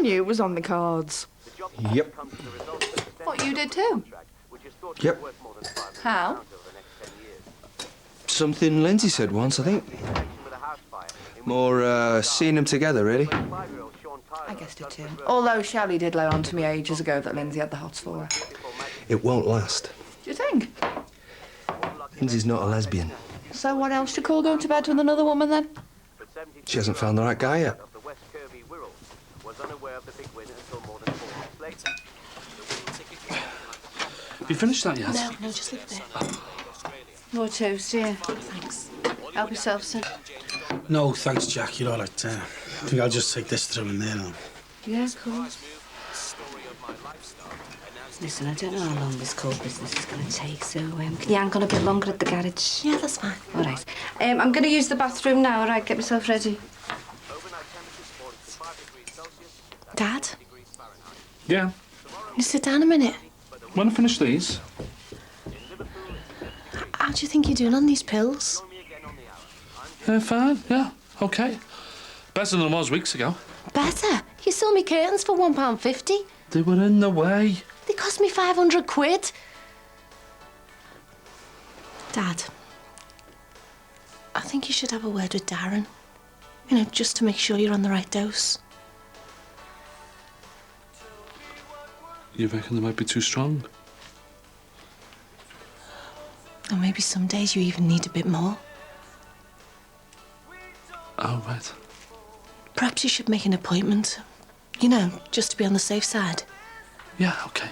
knew it was on the cards. Yep. What, you did too? Yep. How? Something Lindsay said once, I think. More, seeing them together, really. I guessed it too. Although Shelley did lay on to me ages ago that Lindsay had the hots for her. It won't last. Do you think? Lindsay's not a lesbian. So what else do you call going to bed with another woman then? She hasn't found the right guy yet. Have you finished that yet? No, just leave it there. More toast, yeah. Thanks. Help yourself, sir. No, thanks, Jack. You're all right. I think I'll just take this through in there now. Yeah, of course. Listen, I don't know how long this court business is going to take, so can you hang on a bit longer at the garage? Yeah, that's fine. All right. I'm going to use the bathroom now, all right? Get myself ready. Dad? Yeah. Can you sit down a minute? When I finish these. How do you think you're doing on these pills? Fine, yeah, OK. Better than I was weeks ago. Better? You sold me curtains for £1.50. They were in the way. They cost me 500 quid. Dad, I think you should have a word with Darren. You know, just to make sure you're on the right dose. You reckon they might be too strong? Or maybe some days you even need a bit more. Oh, right. Perhaps you should make an appointment. You know, just to be on the safe side. Yeah, OK.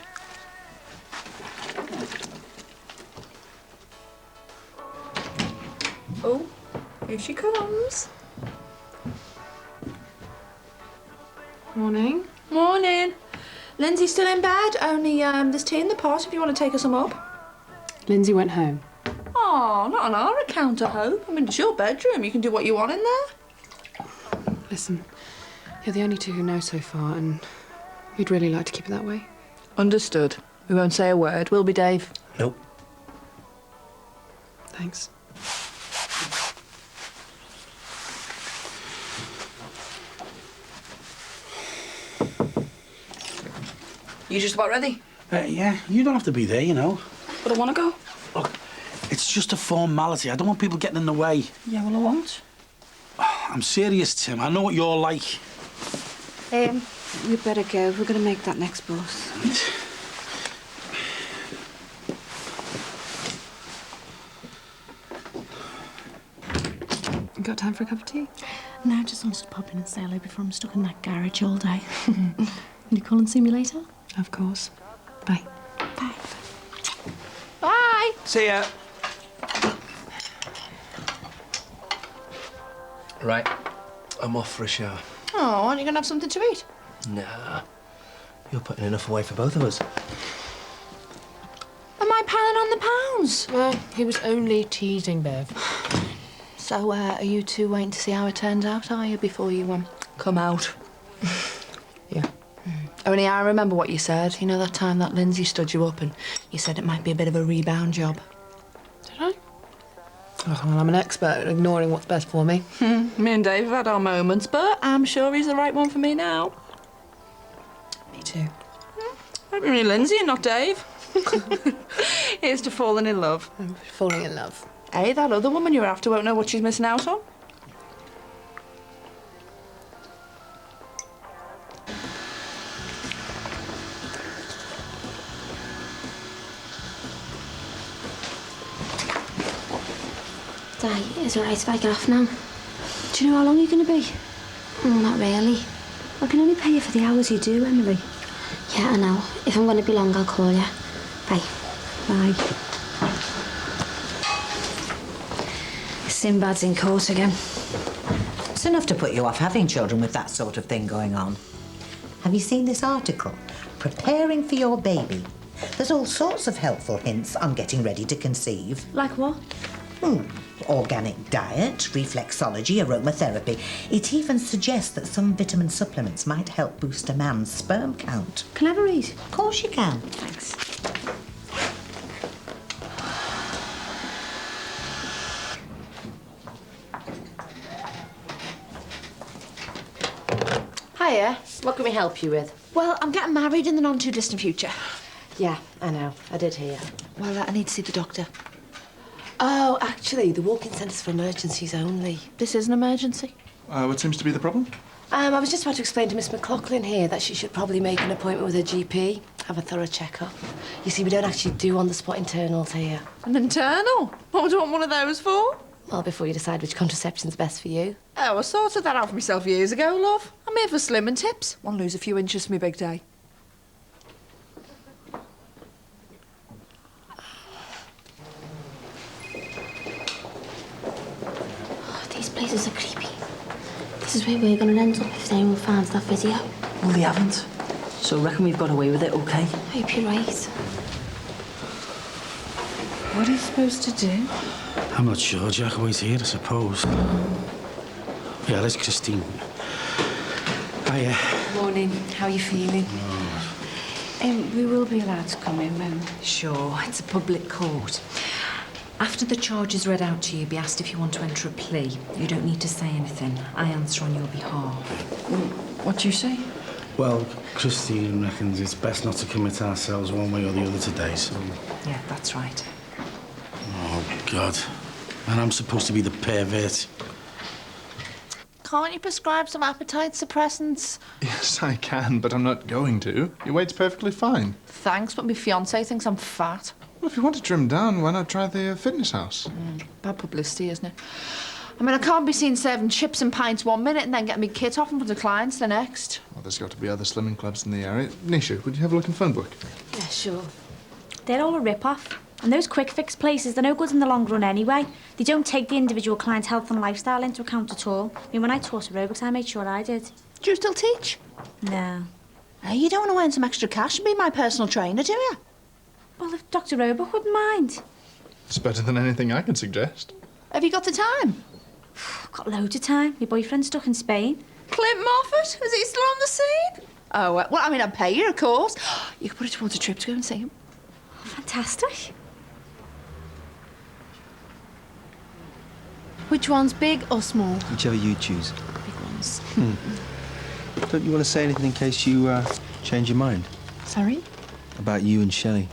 Oh, here she comes. Morning. Morning. Lindsay's still in bed, only there's tea in the pot if you want to take her some up. Lindsay went home. Oh, not on our account, I hope. I mean, it's your bedroom. You can do what you want in there. Listen, you're the only two who know so far, and we'd really like to keep it that way. Understood. We won't say a word, will we, Dave? Nope. Thanks. You just about ready? Yeah, you don't have to be there, you know. But I want to go. Look, it's just a formality. I don't want people getting in the way. Yeah, well, I won't. I'm serious, Tim. I know what you're like. We better go. We're going to make that next bus. You got time for a cup of tea? No, I just wanted to pop in and say hello before I'm stuck in that garage all day. Will you call and see me later? Of course. Bye. Bye. Bye. See ya. Right. I'm off for a shower. Oh, aren't you going to have something to eat? Nah. You're putting enough away for both of us. Am I piling on the pounds? Well, he was only teasing, Bev. So, are you two waiting to see how it turns out, are you, before you, come out? Yeah. Only I remember what you said. You know, that time that Lindsay stood you up and you said it might be a bit of a rebound job. Did I? Oh, well, I'm an expert at ignoring what's best for me. Me and Dave have had our moments, but I'm sure he's the right one for me now. Me too. Hope you're Lindsay and not Dave. Here's to falling in love. I'm falling in love. Hey, that other woman you're after won't know what she's missing out on. Di, is it alright if I get off now? Do you know how long you're going to be? Not really. I can only pay you for the hours you do, Emily. Yeah, I know. If I'm going to be long, I'll call you. Bye. Bye. Sinbad's in court again. It's enough to put you off having children with that sort of thing going on. Have you seen this article? Preparing for your baby. There's all sorts of helpful hints on getting ready to conceive. Like what? Organic diet, reflexology, aromatherapy. It even suggests that some vitamin supplements might help boost a man's sperm count. Can I have a read? Of course you can. Thanks. Hiya. What can we help you with? Well, I'm getting married in the not-too-distant future. Yeah, I know. I did hear. Well, I need to see the doctor. Oh, actually, the walk-in centre's for emergencies only. This is an emergency. What seems to be the problem? I was just about to explain to Miss McLaughlin here that she should probably make an appointment with her GP, have a thorough checkup. You see, we don't actually do on-the-spot internals here. An internal? What would I want one of those for? Well, before you decide which contraception's best for you. Oh, I sorted that out for myself years ago, love. I'm here for slim and tips. Want to lose a few inches for me big day. Oh, these places are creepy. This is where we're going to end up if anyone finds that video. Well, they haven't. So I reckon we've got away with it, OK? I hope you're right. What are you supposed to do? I'm not sure. Jack always here, I suppose. Yeah, that's Christine. Hiya. Morning. How are you feeling? We will be allowed to come in, won't we? Sure. It's a public court. After the charge is read out to you, be asked if you want to enter a plea. You don't need to say anything. I answer on your behalf. What do you say? Well, Christine reckons it's best not to commit ourselves one way or the other today, so... Yeah, that's right. Oh, God. And I'm supposed to be the pervert. Can't you prescribe some appetite suppressants? Yes, I can, but I'm not going to. Your weight's perfectly fine. Thanks, but my fiancé thinks I'm fat. Well, if you want to trim down, why not try the fitness house? Bad publicity, isn't it? I mean, I can't be seen serving chips and pints 1 minute and then getting me kit off in front of clients the next. Well, there's got to be other slimming clubs in the area. Nisha, would you have a look in the phone book? Yeah, sure. They're all a rip-off. And those quick fix places, they're no good in the long run anyway. They don't take the individual client's health and lifestyle into account at all. I mean, when I taught aerobics, I made sure I did. Do you still teach? No. Hey, you don't want to earn some extra cash and be my personal trainer, do you? Well, if Dr. Roebuck wouldn't mind. It's better than anything I can suggest. Have you got the time? I've got loads of time. My boyfriend's stuck in Spain. Clint Moffat? Is he still on the scene? Oh, well, I mean, I'd pay you, of course. You could put it towards a trip to go and see him. Oh, fantastic. Which one's big or small? Whichever you choose. Big ones. Don't you want to say anything in case you change your mind? Sorry? About you and Shelley?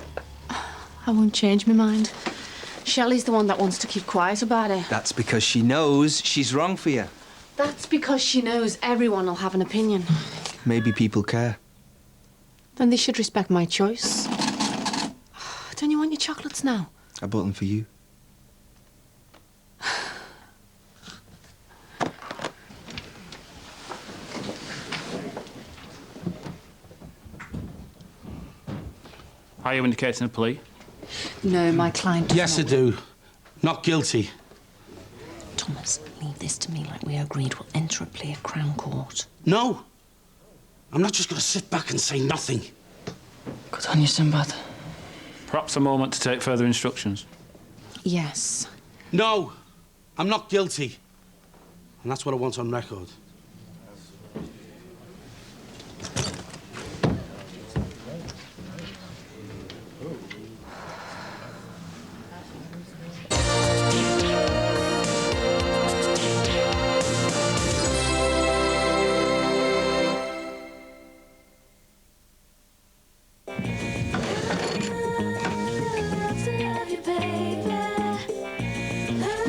I won't change my mind. Shelley's the one that wants to keep quiet about it. That's because she knows she's wrong for you. That's because she knows everyone will have an opinion. Maybe people care. Then they should respect my choice. Don't you want your chocolates now? I bought them for you. Are you indicating a plea? No, my client does Yes, I not. do. Not guilty. Thomas, leave this to me like we agreed. We'll enter a plea at Crown Court. No. I'm not just going to sit back and say nothing. Good on you, Sinbad. Perhaps a moment to take further instructions. Yes. No. I'm not guilty. And that's what I want on record.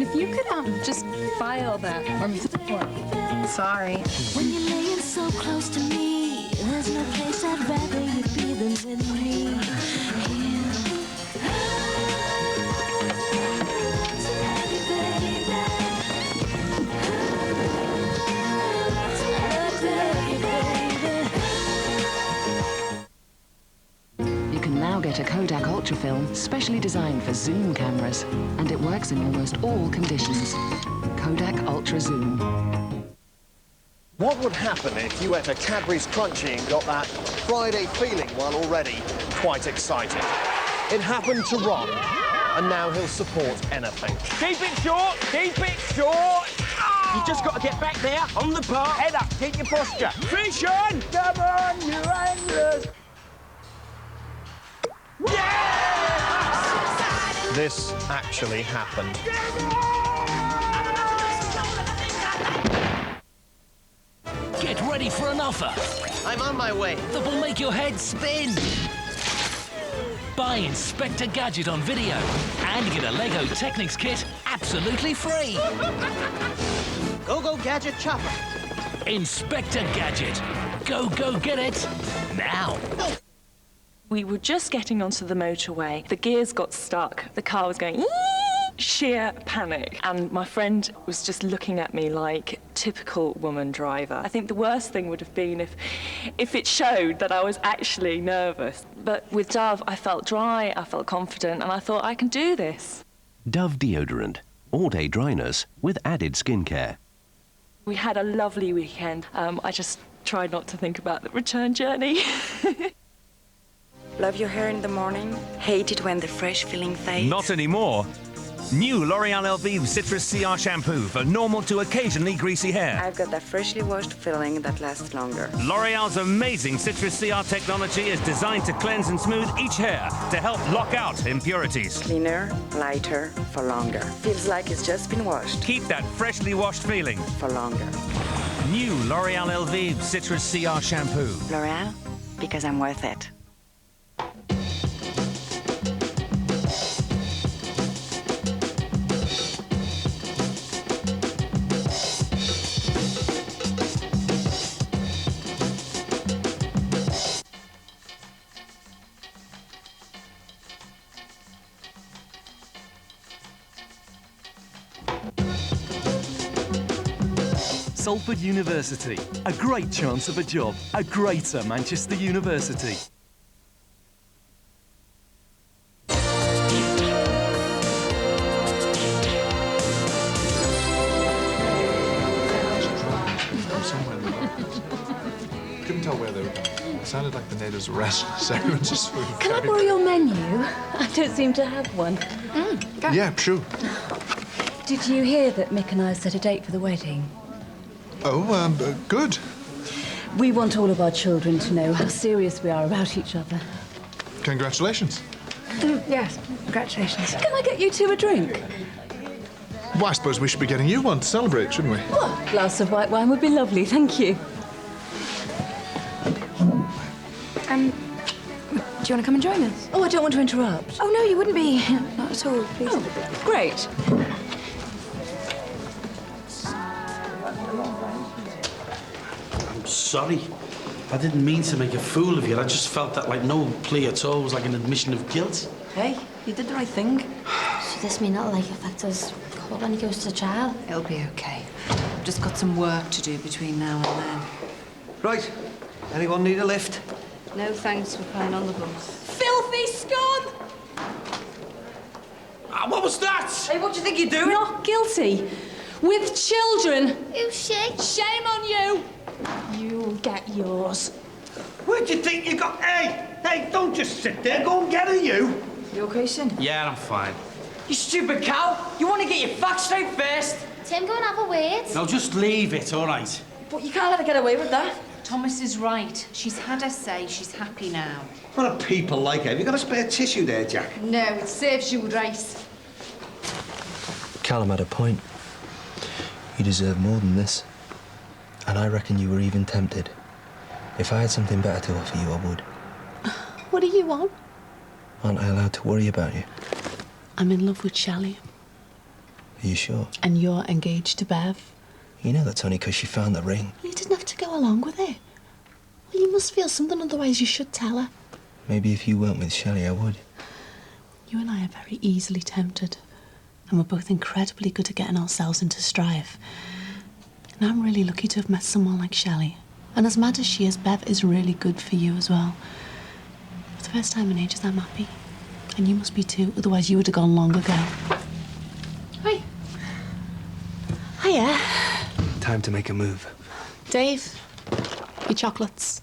If you could just file that for me. Sorry. When you're laying so close to me, there's no place I'd rather you be than with me. You can now get a Kodak Ultra film specially designed for zoom cameras, and it works in almost all conditions. Kodak Ultra Zoom. What would happen if you ate a Cadbury's Crunchy and got that Friday feeling while already quite excited? It happened to Ron, and now he'll support anything. Keep it short, keep it short. You just got to get back there, on the park. Head up, keep your posture. Fish on! Come on, you anglers! This actually happened. Get ready for an offer I'm on my way. that will make your head spin. Buy Inspector Gadget on video and get a Lego Technics kit absolutely free. Go Gadget Chopper. Inspector Gadget. Go get it now. We were just getting onto the motorway. The gears got stuck. The car was going sheer panic. And my friend was just looking at me like typical woman driver. I think the worst thing would have been if it showed that I was actually nervous. But with Dove, I felt dry, I felt confident, and I thought I can do this. Dove deodorant, all-day dryness with added skincare. We had a lovely weekend. I just tried not to think about the return journey. Love your hair in the morning, hate it when the fresh feeling fades. Not anymore. New L'Oreal Elvive Citrus CR shampoo for normal to occasionally greasy hair. I've got that freshly washed feeling that lasts longer. L'Oreal's amazing Citrus CR technology is designed to cleanse and smooth each hair to help lock out impurities. Cleaner, lighter, for longer. Feels like it's just been washed. Keep that freshly washed feeling. For longer. New L'Oreal Elvive Citrus CR shampoo. L'Oreal, because I'm worth it. Salford University. A great chance of a job. A greater Manchester University. Couldn't tell where they were going. It sounded like the natives were restless. Everyone just sort of Can I carried- borrow your menu? I don't seem to have one. Yeah, sure. Did you hear that Mick and I set a date for the wedding? Oh, good. We want all of our children to know how serious we are about each other. Congratulations. Yes, congratulations. Can I get you two a drink? Well, I suppose we should be getting you one to celebrate, shouldn't we? Oh, a glass of white wine would be lovely, thank you. Do you want to come and join us? Oh, I don't want to interrupt. Oh, no, you wouldn't be. Not at all, please. Oh, great. I'm sorry. I didn't mean to make a fool of you. I just felt that like no plea at all was like an admission of guilt. Hey, you did the right thing. So this may not affect us court when he goes to trial. It'll be okay. I've just got some work to do between now and then. Right. Anyone need a lift? No thanks for playing on the bus. Filthy scum! What was that? Hey, what do you think you're doing? Not guilty. With children. Who's she? Shame on you. You'll get yours. Where do you think you got... Hey, don't just sit there. Go and get her, you. You okay, Sin? Yeah, I'm fine. You stupid cow. You want to get your facts straight first? Tim, go and have a word. No, just leave it, all right? But you can't let her get away with that. Thomas is right. She's had her say. She's happy now. What are people like? Have you got a spare tissue there, Jack? No, it serves you right. Callum had a point. You deserve more than this. And I reckon you were even tempted. If I had something better to offer you, I would. What do you want? Aren't I allowed to worry about you? I'm in love with Shelley. Are you sure? And you're engaged to Bev. You know that's only because she found the ring. You didn't have to go along with it. Well, you must feel something, otherwise you should tell her. Maybe if you weren't with Shelley, I would. You and I are very easily tempted. And we're both incredibly good at getting ourselves into strife. And I'm really lucky to have met someone like Shelley. And as mad as she is, Bev is really good for you as well. For the first time in ages, I'm happy. And you must be too, otherwise you would have gone long ago. Hi. Hiya. Time to make a move. Dave, your chocolates.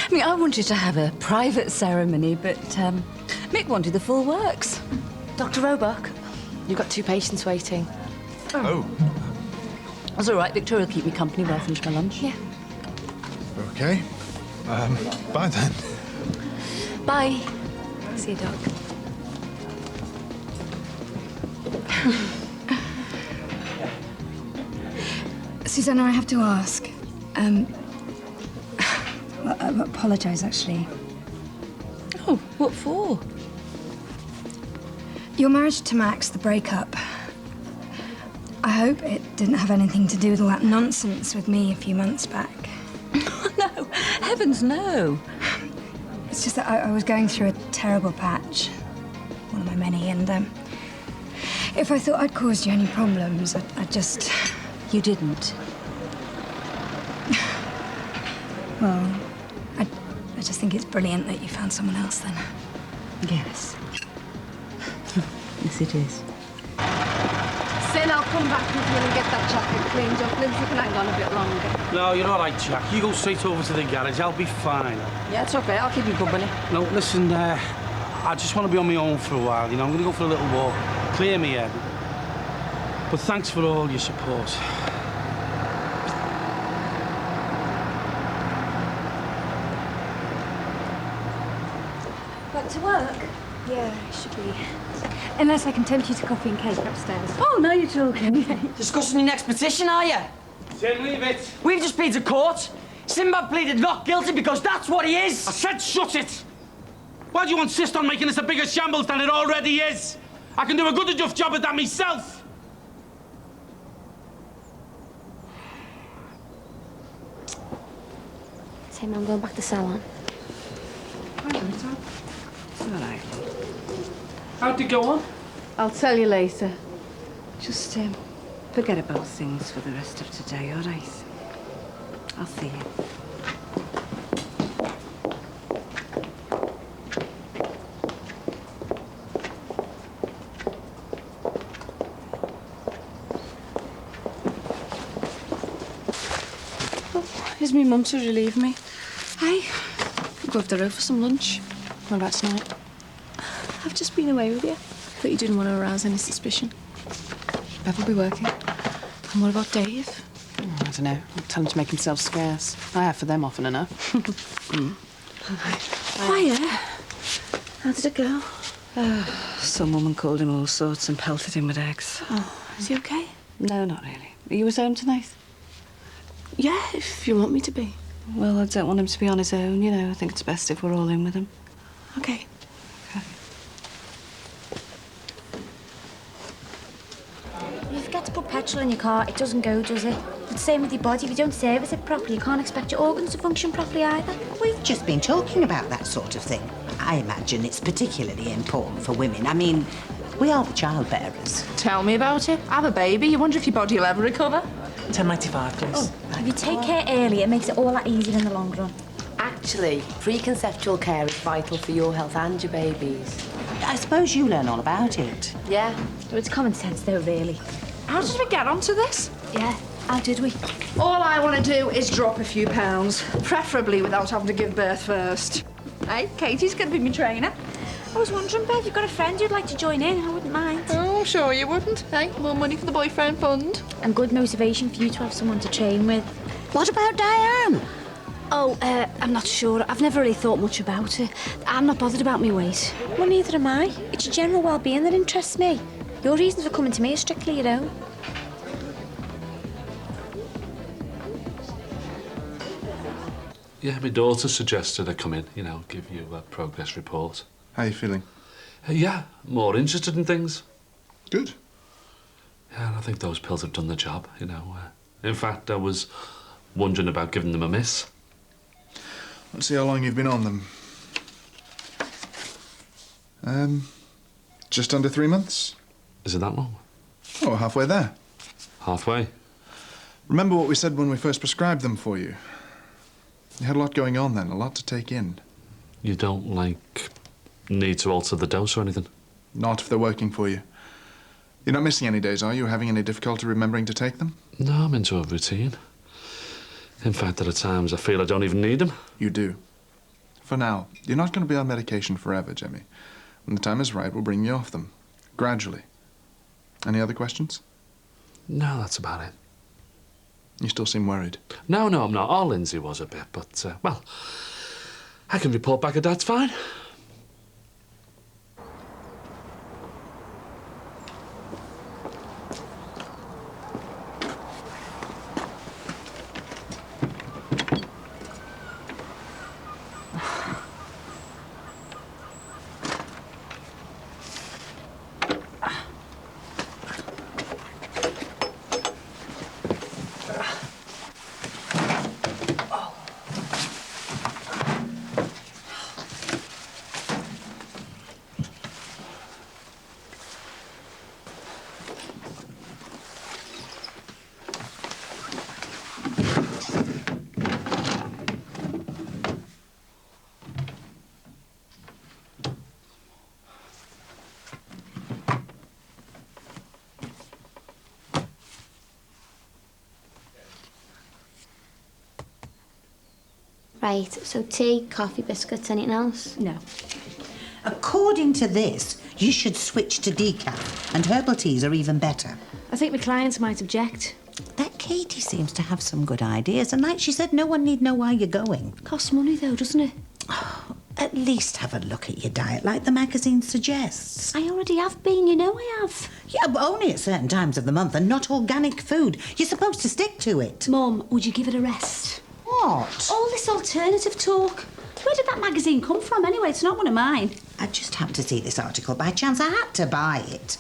I mean, I wanted to have a private ceremony, but Mick wanted the full works. Dr. Roebuck, you've got 2 patients waiting. Oh. That's all right. Victoria will keep me company while I finish my lunch. Yeah. Okay. Bye then. Bye. See you, Doc. Susanna, I have to ask. Well, I apologise, actually. Oh, what for? Your marriage to Max, the breakup. I hope it didn't have anything to do with all that nonsense with me a few months back. No, heavens no. It's just that I was going through a terrible patch. One of my many, and if I thought I'd caused you any problems, I'd just... You didn't. Well, I just think it's brilliant that you found someone else then. Yes. Yes, it is. Sin, I'll come back with you and get that jacket cleaned up. Lindsay can hang on a bit longer. No, you're all right, Jack. You go straight over to the garage. I'll be fine. Yeah, it's okay. I'll keep you company. No, listen, I just want to be on my own for a while, you know. I'm going to go for a little walk, clear me head. But thanks for all your support. Back to work? Yeah, it should be. Unless I can tempt you to coffee and cake upstairs. Oh, now you're talking. Discussing your next petition, are you? Tim, leave it. We've just been to court. Sinbad pleaded not guilty because that's what he is. I said shut it. Why do you insist on making this a bigger shambles than it already is? I can do a good enough job at that myself. Tim, I'm going back to the salon. It's all right. How'd it go on? I'll tell you later. Just forget about things for the rest of today, all right? I'll see you. Here's me mum to relieve me. Hey, we'll go up the road for some lunch. What about tonight? I've just been away with you. Thought you didn't want to arouse any suspicion. Bev will be working. And what about Dave? Oh, I don't know. I'll tell him to make himself scarce. I have for them often enough. Hiya. How did it go? Some woman called him all sorts and pelted him with eggs. Oh, is he okay? No, not really. Are you at home tonight? Yeah, if you want me to be. Well, I don't want him to be on his own, you know. I think it's best if we're all in with him. Okay. If you forget to put petrol in your car, it doesn't go, does it? It's the same with your body. If you don't service it properly, you can't expect your organs to function properly either. We've just been talking about that sort of thing. I imagine it's particularly important for women. I mean, we are the child bearers. Tell me about it. Have a baby. You wonder if your body will ever recover. 10.95, please. Oh, if you take care early, it makes it all that easier in the long run. Actually, preconceptual care is vital for your health and your baby's. I suppose you learn all about it. Yeah. It's common sense, though, really. How did we get onto this? Yeah. How did we? All I want to do is drop a few pounds, preferably without having to give birth first. Hey, Katie's going to be my trainer. I was wondering, Bev, you've got a friend who'd like to join in. I wouldn't mind. Oh, I'm sure you wouldn't. Hey, more money for the boyfriend fund. And good motivation for you to have someone to train with. What about Diane? Oh, I'm not sure. I've never really thought much about it. I'm not bothered about my weight. Well, neither am I. It's your general well-being that interests me. Your reasons for coming to me are strictly your own. Yeah, my daughter suggested I come in, you know, give you a progress report. How are you feeling? Yeah, more interested in things. Good. Yeah, and I think those pills have done the job, you know. In fact, I was wondering about giving them a miss. Let's see how long you've been on them. Just under 3 months. Is it that long? Oh, halfway there. Halfway? Remember what we said when we first prescribed them for you? You had a lot going on then, a lot to take in. You don't, like, need to alter the dose or anything? Not if they're working for you. You're not missing any days, are you? Having any difficulty remembering to take them? No, I'm into a routine. In fact, there are times I feel I don't even need them. You do. For now. You're not going to be on medication forever, Jimmy. When the time is right, we'll bring you off them. Gradually. Any other questions? No, that's about it. You still seem worried. No, I'm not. Oh, Lindsay was a bit, but, well, I can report back at Dad's fine. Right, so tea, coffee, biscuits, anything else? No. According to this, you should switch to decaf, and herbal teas are even better. I think my clients might object. That Katie seems to have some good ideas, and like she said, no one need know why you're going. Costs money, though, doesn't it? At least have a look at your diet like the magazine suggests. I already have been, you know I have. Yeah, but only at certain times of the month and not organic food. You're supposed to stick to it. Mum, would you give it a rest? What? All this alternative talk. Where did that magazine come from, anyway? It's not one of mine. I just happened to see this article by chance. I had to buy it.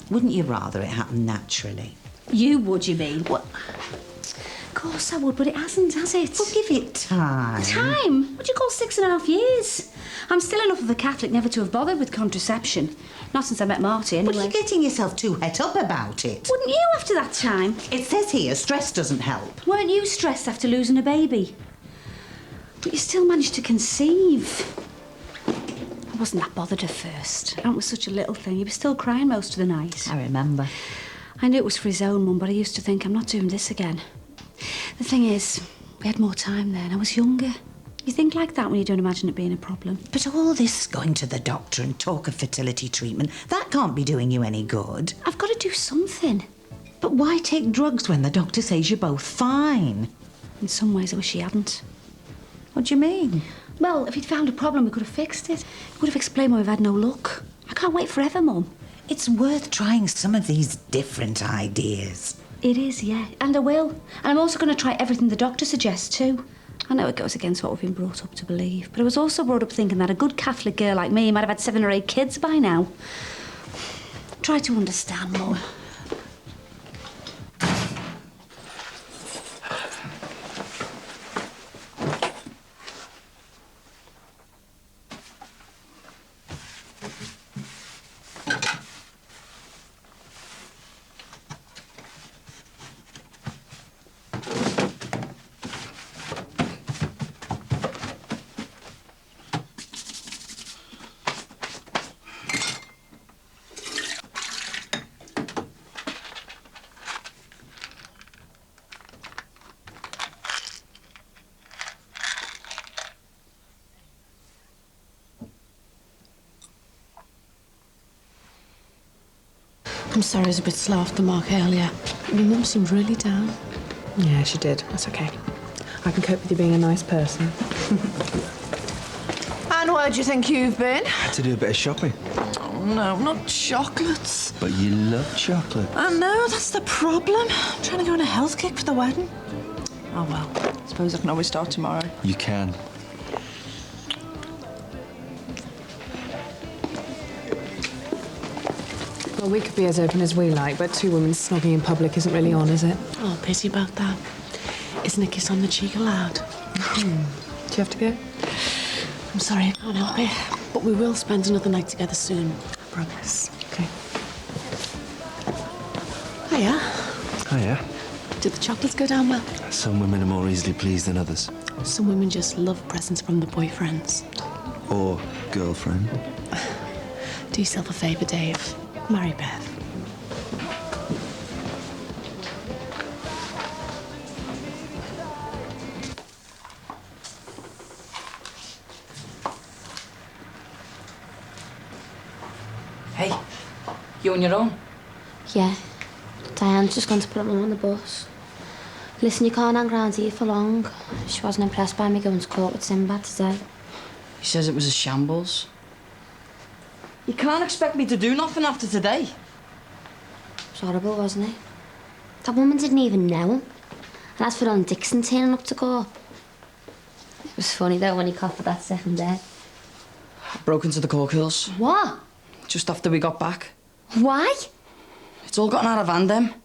Wouldn't you rather it happened naturally? You would, you mean? What? Of course I would, but it hasn't, has it? Well, give it time. Time? What do you call 6.5 years? I'm still enough of a Catholic never to have bothered with contraception. Not since I met Marty, anyway. But you're getting yourself too het up about it. Wouldn't you after that time? It says here stress doesn't help. Weren't you stressed after losing a baby? But you still managed to conceive. I wasn't that bothered at first. It was such a little thing. He was still crying most of the night. I remember. I knew it was for his own, Mum, but I used to think, I'm not doing this again. The thing is, we had more time then. I was younger. You think like that when you don't imagine it being a problem. But all this going to the doctor and talk of fertility treatment, that can't be doing you any good. I've got to do something. But why take drugs when the doctor says you're both fine? In some ways, I wish he hadn't. What do you mean? Well, if he'd found a problem, we could have fixed it. He would have explained why we've had no luck. I can't wait forever, Mum. It's worth trying some of these different ideas. It is, yeah, and I will. And I'm also going to try everything the doctor suggests too. I know it goes against what we've been brought up to believe, but I was also brought up thinking that a good Catholic girl like me might have had 7 or 8 kids by now. Try to understand, Mum. I'm sorry I was a bit slow off the mark earlier. Your mum seemed really down. Yeah, she did. That's okay. I can cope with you being a nice person. And where do you think you've been? I had to do a bit of shopping. Oh, no, not chocolates. But you love chocolate. I know, that's the problem. I'm trying to go on a health kick for the wedding. Oh, well, I suppose I can always start tomorrow. You can. Well, we could be as open as we like, but 2 women snogging in public isn't really on, is it? Oh, pity about that. Isn't a kiss on the cheek allowed? Do you have to go? I'm sorry, I can't help it. But we will spend another night together soon. I promise. Okay. Hiya. Hiya. Did the chocolates go down well? Some women are more easily pleased than others. Some women just love presents from the boyfriends. Or girlfriend. Do yourself a favour, Dave. Marry Bev. Hey, you on your own? Yeah. Diane's just gone to put Mum on the bus. Listen, you can't hang around here for long. She wasn't impressed by me going to court with Sinbad today. He says it was a shambles. You can't expect me to do nothing after today. It was horrible, wasn't it? That woman didn't even know him. And as for Ron Dixon turning up to court, it was funny, though, when he coughed that second day. Broke into the Corkills. What? Just after we got back. Why? It's all gotten out of hand, then.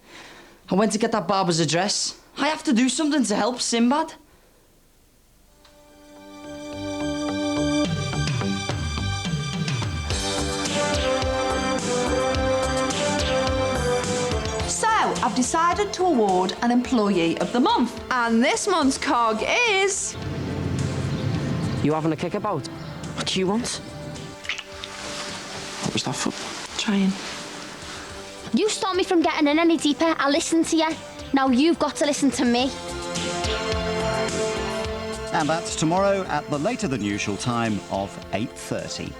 I went to get that barber's address. I have to do something to help Sinbad. So, I've decided to award an Employee of the Month. And this month's cog is... You having a kickabout? What do you want? What was that for? Trying. You stop me from getting in any deeper. I'll listen to you. Now you've got to listen to me. And that's tomorrow at the later than usual time of 8:30.